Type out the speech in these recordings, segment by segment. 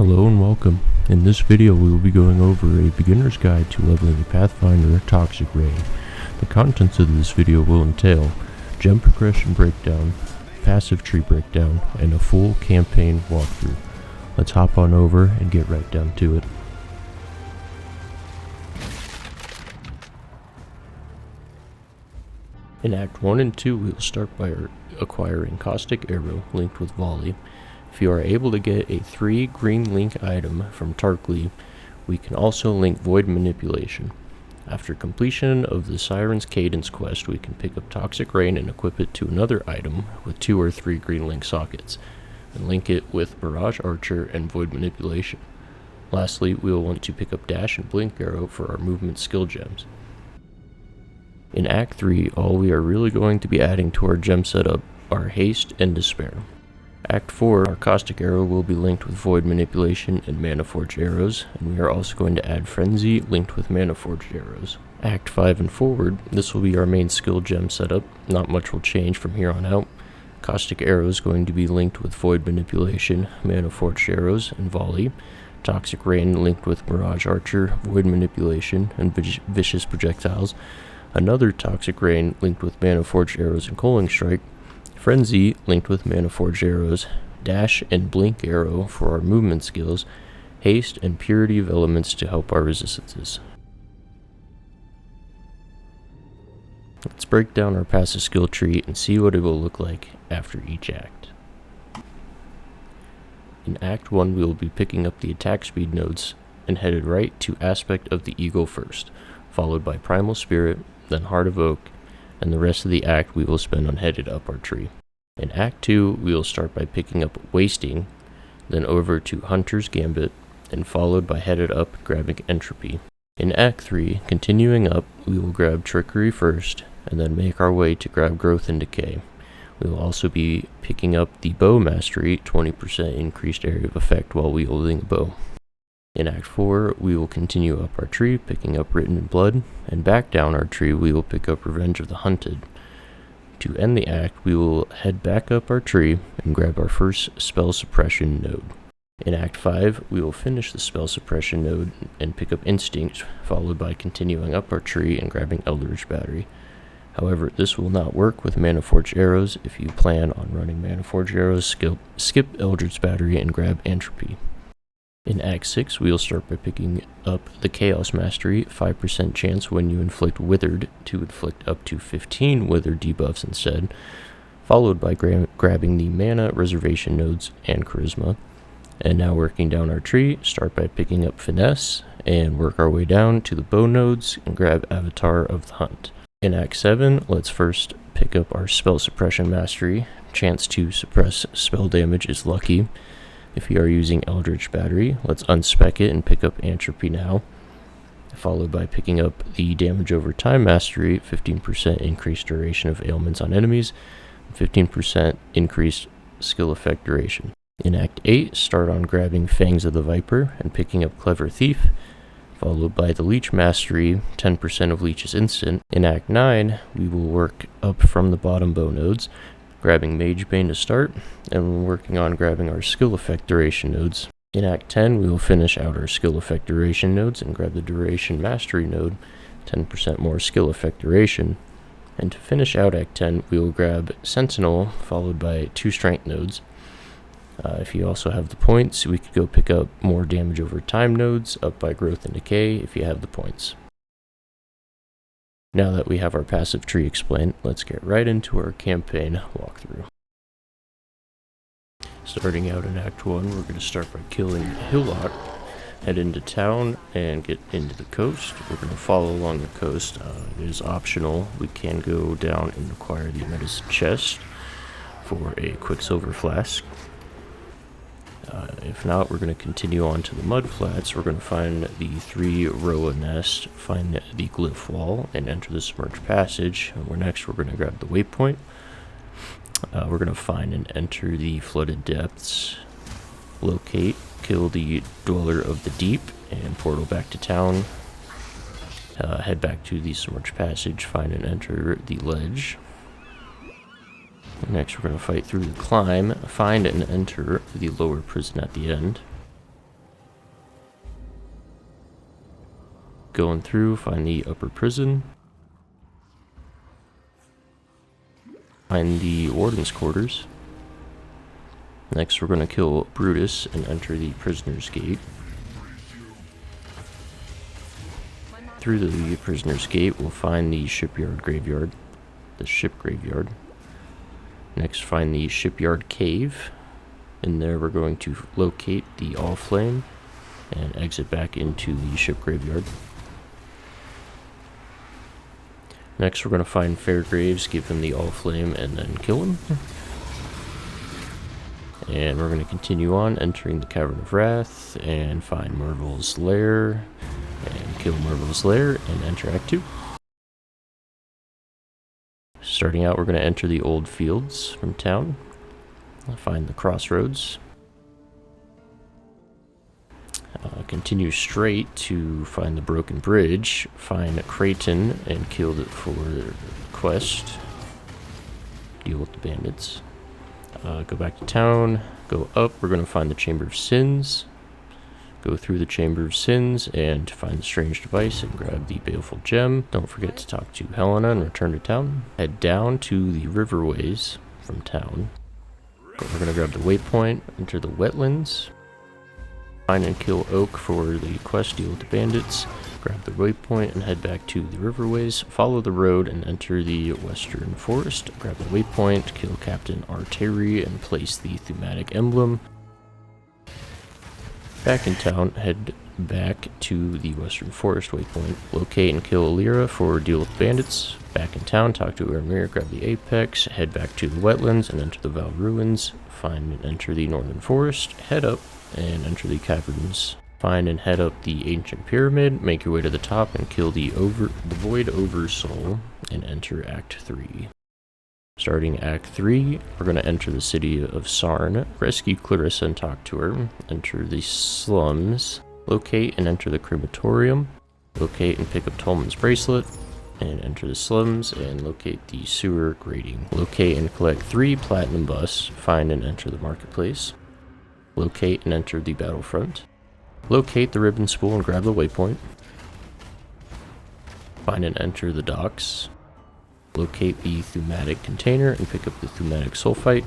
Hello and welcome. In this video we will be going over a beginner's guide to leveling the Pathfinder Toxic Rain. The contents of this video will entail gem progression breakdown, passive tree breakdown, and a full campaign walkthrough. Let's hop on over and get right down to it. In Act 1 and 2 we will start by acquiring Caustic Arrow linked with Volley. If you are able to get a 3 green link item from Tarklee, we can also link Void Manipulation. After completion of the Siren's Cadence quest, we can pick up Toxic Rain and equip it to another item with 2 or 3 green link sockets, and link it with Mirage Archer and Void Manipulation. Lastly, we will want to pick up Dash and Blink Arrow for our movement skill gems. In Act 3, all we are really going to be adding to our gem setup are Haste and Despair. Act 4, our Caustic Arrow will be linked with Void Manipulation and Mana Forged Arrows, and we are also going to add Frenzy linked with Mana Forged Arrows. Act 5 and forward, this will be our main skill gem setup. Not much will change from here on out. Caustic Arrow is going to be linked with Void Manipulation, Mana Forged Arrows, and Volley. Toxic Rain linked with Mirage Archer, Void Manipulation, and Vicious Projectiles. Another Toxic Rain linked with Mana Forged Arrows and Coaling Strike. Frenzy linked with Mana Forged Arrows, Dash and Blink Arrow for our movement skills, Haste and Purity of Elements to help our resistances. Let's break down our passive skill tree and see what it will look like after each act. In Act 1 we will be picking up the attack speed nodes and headed right to Aspect of the Eagle first, followed by Primal Spirit, then Heart of Oak, and the rest of the act we will spend on headed up our tree. In Act 2, we will start by picking up Wasting, then over to Hunter's Gambit, and followed by headed up grabbing Entropy. In Act 3, continuing up, we will grab Trickery first, and then make our way to grab Growth and Decay. We will also be picking up the Bow Mastery, 20% increased area of effect while wielding a bow. In Act 4, we will continue up our tree, picking up Written in Blood, and back down our tree we will pick up Revenge of the Hunted. To end the act, we will head back up our tree and grab our first Spell Suppression node. In Act 5, we will finish the Spell Suppression node and pick up Instinct, followed by continuing up our tree and grabbing Eldritch Battery. However, this will not work with Mana Forged Arrows. If you plan on running Mana Forged Arrows, skip Eldritch Battery and grab Entropy. In Act 6, we will start by picking up the Chaos Mastery, 5% chance when you inflict Withered to inflict up to 15 Withered debuffs instead, followed by grabbing the Mana Reservation nodes and Charisma. And now working down our tree, start by picking up Finesse, and work our way down to the Bow nodes and grab Avatar of the Hunt. In Act 7, let's first pick up our Spell Suppression Mastery. Chance to suppress spell damage is lucky. If you are using Eldritch Battery, let's unspec it and pick up Entropy now, followed by picking up the Damage Over Time Mastery, 15% increased duration of ailments on enemies, and 15% increased skill effect duration. In Act 8, start on grabbing Fangs of the Viper and picking up Clever Thief, followed by the Leech Mastery, 10% of Leech is instant. In Act 9, we will work up from the bottom bow nodes, grabbing Mage Bane to start, and working on grabbing our skill effect duration nodes. In Act 10, we will finish out our skill effect duration nodes and grab the Duration Mastery node, 10% more skill effect duration. And to finish out Act 10, we will grab Sentinel, followed by 2 strength nodes. If you also have the points, we could go pick up more damage over time nodes, up by Growth and Decay if you have the points. Now that we have our passive tree explained, let's get right into our campaign walkthrough. Starting out in Act 1, we're going to start by killing Hillock, head into town, and get into the coast. We're going to follow along the coast. It is optional. We can go down and acquire the Medicine Chest for a Quicksilver Flask. If not, we're going to continue on to the Mud Flats. We're going to find the 3 Roa Nest, find the Glyph Wall, and enter the Submerged Passage. And next, we're going to grab the Waypoint. We're going to find and enter the Flooded Depths, locate, kill the Dweller of the Deep, and portal back to town. Head back to the Submerged Passage, find and enter the Ledge. Next, we're going to fight through the climb, find and enter the lower prison at the end. going through, find the upper prison. Find the warden's quarters. Next, we're going to kill Brutus and enter the prisoner's gate. Through the prisoner's gate, we'll find the shipyard graveyard, the ship graveyard. Next, find the shipyard cave. In there, we're going to locate the all flame and exit back into the ship graveyard. Next, we're going to find Fairgraves, give him the all flame, and then kill him. And we're going to continue on, entering the Cavern of Wrath, and find Merville's lair, and kill Merville's lair, and enter Act 2. Starting out, we're going to enter the old fields from town. Find the crossroads. Continue straight to find the broken bridge. Find Creighton and kill it for the quest. Deal with the bandits. Go back to town. Go up. We're going to find the Chamber of Sins. Go through the Chamber of Sins and find the strange device and grab the baleful gem. Don't forget to talk to Helena and return to town. Head down to the riverways from town. We're going to grab the waypoint, enter the wetlands. Find and kill Oak for the quest, deal with the bandits. Grab the waypoint and head back to the riverways. Follow the road and enter the western forest. Grab the waypoint, kill Captain Arteri and place the thematic emblem. Back in town, head back to the western forest waypoint. Locate and kill Alira for deal with bandits. Back in town, talk to Ermir, grab the apex, head back to the wetlands and enter the Val Ruins. Find and enter the northern forest, head up and enter the caverns. Find and head up the ancient pyramid, make your way to the top and kill the void oversoul and enter Act 3. Starting Act 3, we're going to enter the city of Sarn, rescue Clarissa and talk to her, enter the slums, locate and enter the crematorium, locate and pick up Tolman's bracelet, and enter the slums and locate the sewer grating. Locate and collect 3 platinum busts, find and enter the marketplace, locate and enter the battlefront, locate the ribbon spool and grab the waypoint, find and enter the docks, locate the thematic container and pick up the thematic sulfite,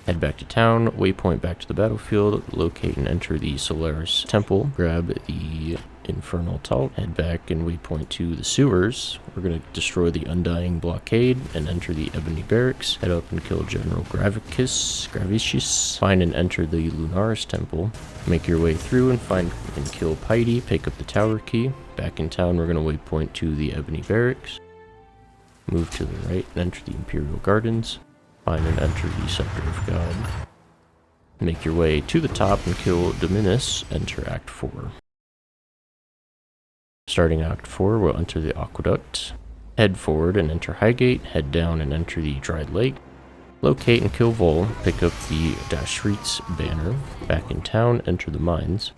head back to town, waypoint back to the battlefield, locate and enter the Solaris temple, grab the infernal talk, head back and waypoint to the sewers. We're going to destroy the undying blockade and enter the ebony barracks, head up and kill General Gravicius, find and enter the Lunaris temple, make your way through and find and kill Piety, pick up the tower key. Back in town, we're going to waypoint to the ebony barracks, move to the right and enter the Imperial Gardens, find and enter the Scepter of God, make your way to the top and kill Dominus, enter Act 4. Starting Act 4, we'll enter the Aqueduct, head forward and enter Highgate, head down and enter the Dried Lake, locate and kill Vol, pick up the Dashreet's banner, back in town, enter the mines,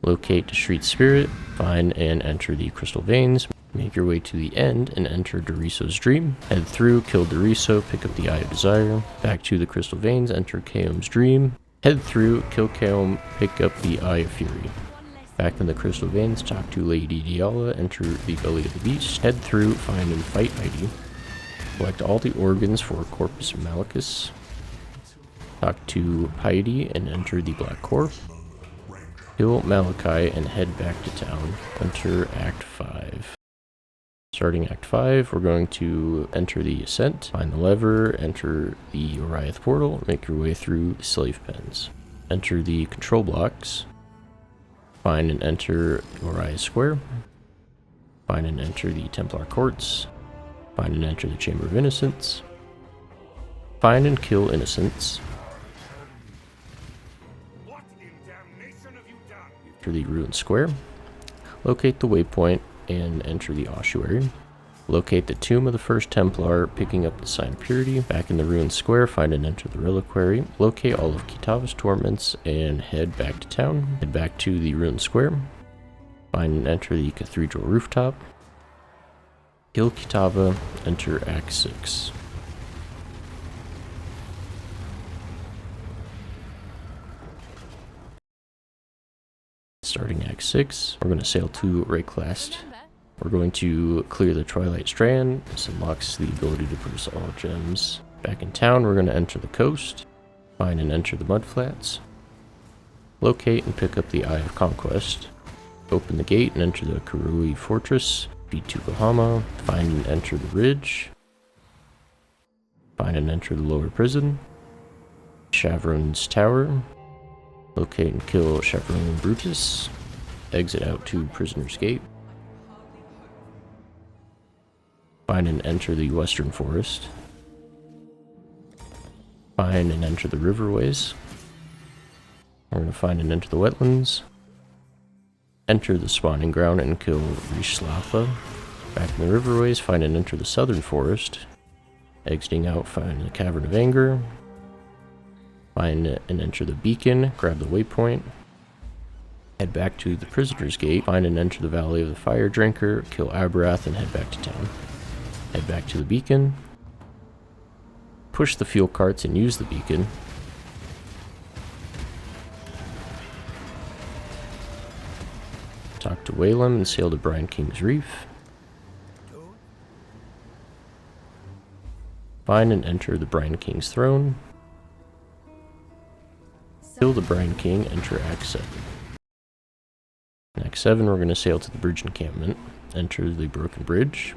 locate Dashreet's spirit, find and enter the Crystal Veins, make your way to the end and enter Doriso's dream, head through, kill Doriso, pick up the Eye of Desire, back to the Crystal Veins, enter Kaom's dream, head through, kill Kaom, pick up the Eye of Fury. Back in the Crystal Veins, talk to Lady Diala, enter the Belly of the Beast, head through, find and fight Heidi. Collect all the organs for Corpus Malachus. Talk to Piety and enter the Black Corp. Kill Malachi and head back to town. Enter Act 5. Starting Act 5, we're going to enter the Ascent, find the lever, enter the Oriath portal, make your way through the slave pens. Enter the control blocks. Find and enter Oriath Square. Find and enter the Templar Courts. Find and enter the Chamber of Innocence. Find and kill Innocents. What in damnation have you done? Enter the Ruined Square. Locate the waypoint and enter the ossuary. Locate the tomb of the first Templar, picking up the Sign of Purity. Back in the Ruined Square, find and enter the reliquary. Locate all of Kitava's torments and head back to town. Head back to the Ruined Square. Find and enter the Cathedral rooftop. Kill Kitava, enter Act 6. Starting Act 6, we're going to sail to Rayclast. We're going to clear the Twilight Strand. This unlocks the ability to produce all gems. Back in town, we're going to enter the coast, find and enter the Mudflats, locate and pick up the Eye of Conquest, open the gate and enter the Kurui Fortress, beat to Bahama, find and enter the Ridge, find and enter the Lower Prison, Shavron's Tower, locate and kill Chaperone Brutus, exit out to Prisoner's Gate, find and enter the Western Forest, find and enter the Riverways, we're going to find and enter the Wetlands, enter the Spawning Ground and kill Rishlapa, back in the Riverways, find and enter the Southern Forest, exiting out, find the Cavern of Anger, find and enter the Beacon, grab the waypoint, head back to the Prisoner's Gate, find and enter the Valley of the Fire Drinker, kill Abrath, and head back to town. Head back to the Beacon, push the fuel carts and use the Beacon, talk to Whalem and sail to Brine King's Reef, find and enter the Brine King's Throne, kill the Brine King, enter Act 7. In Act 7, we're going to sail to the bridge encampment, enter the Broken Bridge,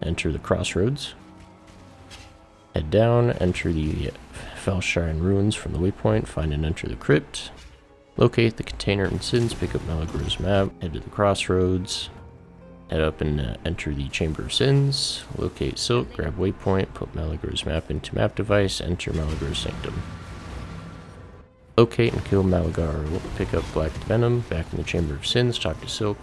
enter the Crossroads, head down, enter the Felshrine Ruins from the waypoint, find and enter the Crypt, locate the Container and Sins, pick up Malagro's map, head to the Crossroads, head up and enter the Chamber of Sins, locate Silk, grab waypoint, put Malagro's map into map device, enter Malagro's Sanctum. Locate and kill Malagar, pick up Black Venom, back in the Chamber of Sins, talk to Silk,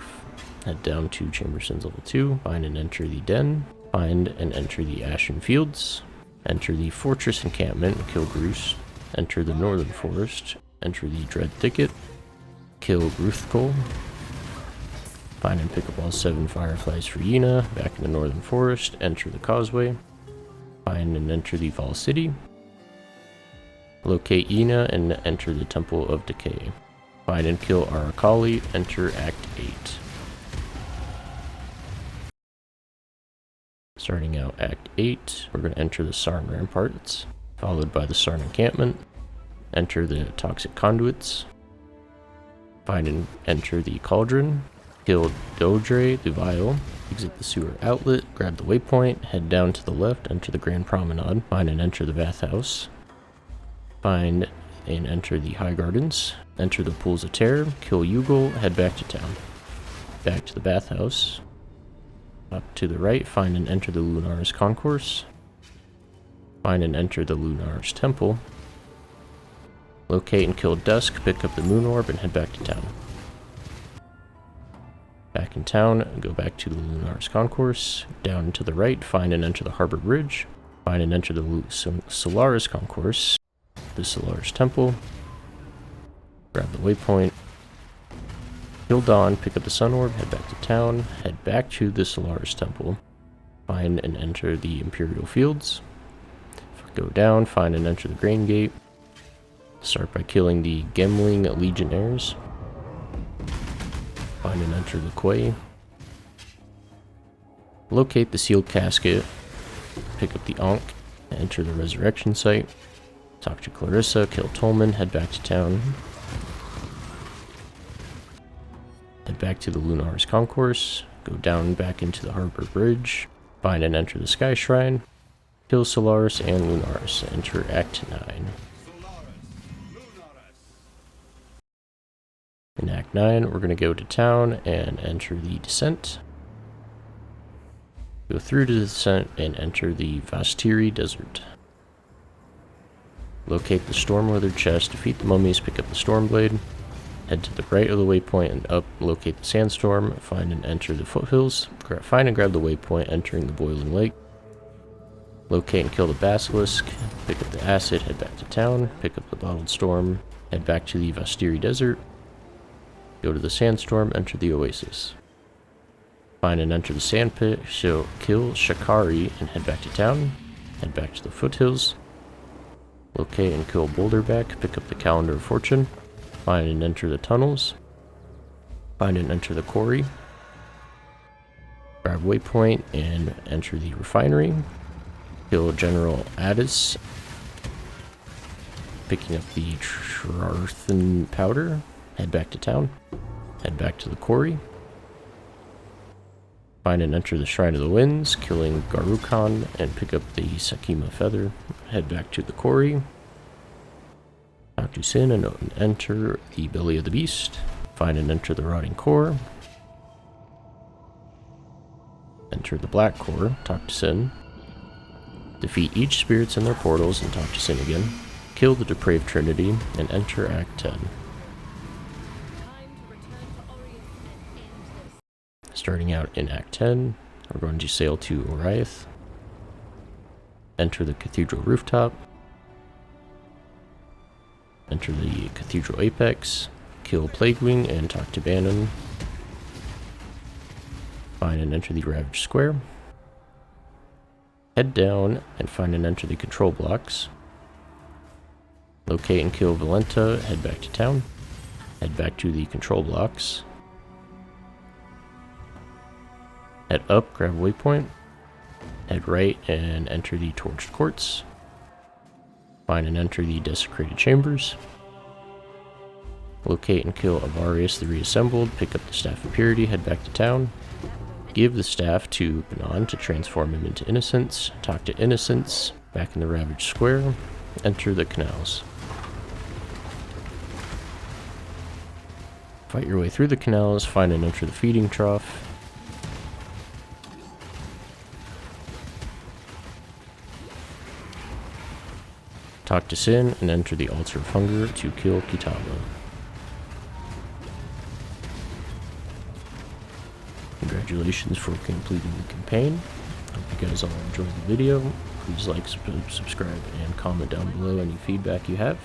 head down to Chamber of Sins level 2, find and enter the Den, find and enter the Ashen Fields, enter the Fortress encampment, kill Groose, enter the Northern Forest, enter the Dread Thicket, kill Gruthkol, find and pick up all 7 Fireflies for Yena, back in the Northern Forest, enter the Causeway, find and enter the Val City, locate Yena and enter the Temple of Decay. Find and kill Arakali, enter Act 8. Starting out Act 8, we're going to enter the Sarn Ramparts, followed by the Sarn Encampment, enter the Toxic Conduits, find and enter the Cauldron, kill Dodre the Vile, exit the sewer outlet, grab the waypoint, head down to the left, enter the Grand Promenade, find and enter the Bathhouse, find and enter the High Gardens, enter the Pools of Terror, kill Yugal, head back to town. Back to the Bathhouse. Up to the right, find and enter the Lunaris Concourse. Find and enter the Lunaris Temple. Locate and kill Dusk, pick up the Moon Orb, and head back to town. Back in town, go back to the Lunaris Concourse. Down to the right, find and enter the Harbor Bridge. Find and enter the Solaris Concourse. The Solaris Temple, grab the waypoint, kill Dawn, pick up the Sun Orb, head back to town, head back to the Solaris Temple, find and enter the Imperial Fields, go down, find and enter the Grain Gate, start by killing the Gemling Legionnaires, find and enter the Quay, locate the Sealed Casket, pick up the Ankh, enter the Resurrection Site, talk to Clarissa, kill Tolman, head back to town. Head back to the Lunaris Concourse, go down back into the Harbor Bridge, find and enter the Sky Shrine, kill Solaris and Lunaris, enter Act 9. In Act 9, we're going to go to town and enter the Descent. Go through to the Descent and enter the Vastiri Desert. Locate the Stormweather chest, defeat the mummies, pick up the Stormblade, head to the right of the waypoint and up, locate the Sandstorm, find and enter the foothills, find and grab the waypoint entering the Boiling Lake, locate and kill the Basilisk, pick up the Acid, head back to town, pick up the Bottled Storm, head back to the Vastiri Desert, go to the Sandstorm, enter the Oasis. Find and enter the Sandpit, so kill Shakari and head back to town, head back to the foothills, locate and kill Boulderback, pick up the Calendar of Fortune, Find and enter the tunnels. Find and enter the quarry. Grab waypoint and enter the refinery. Kill General Addis. Picking up the Trarthan powder. Head back to town. Head back to the quarry. Find and enter the Shrine of the Winds, killing Garukan, and pick up the Sakima feather. Head back to the quarry. Talk to Sin and enter the Belly of the Beast. Find and enter the Rotting Core. Enter the Black Core, talk to Sin. Defeat each spirits in their portals and talk to Sin again. Kill the Depraved Trinity and enter Act 10. Starting out in Act 10, we're going to sail to Oriath. Enter the Cathedral Rooftop. Enter the Cathedral Apex. Kill Plaguewing and talk to Bannon. Find and enter the Ravaged Square. Head down and find and enter the control blocks. Locate and kill Valenta, head back to town. Head back to the control blocks. Head up, grab a waypoint. Head right and enter the Torched Courts. Find and enter the Desecrated Chambers. Locate and kill Avarius the Reassembled, pick up the Staff of Purity, head back to town. Give the staff to Banon to transform him into Innocence. Talk to Innocence, back in the Ravaged Square. Enter the canals. Fight your way through the canals, find and enter the Feeding Trough. Talk to Sin and enter the Altar of Hunger to kill Kitaba. Congratulations for completing the campaign. Hope you guys all enjoyed the video. Please like, subscribe, and comment down below any feedback you have.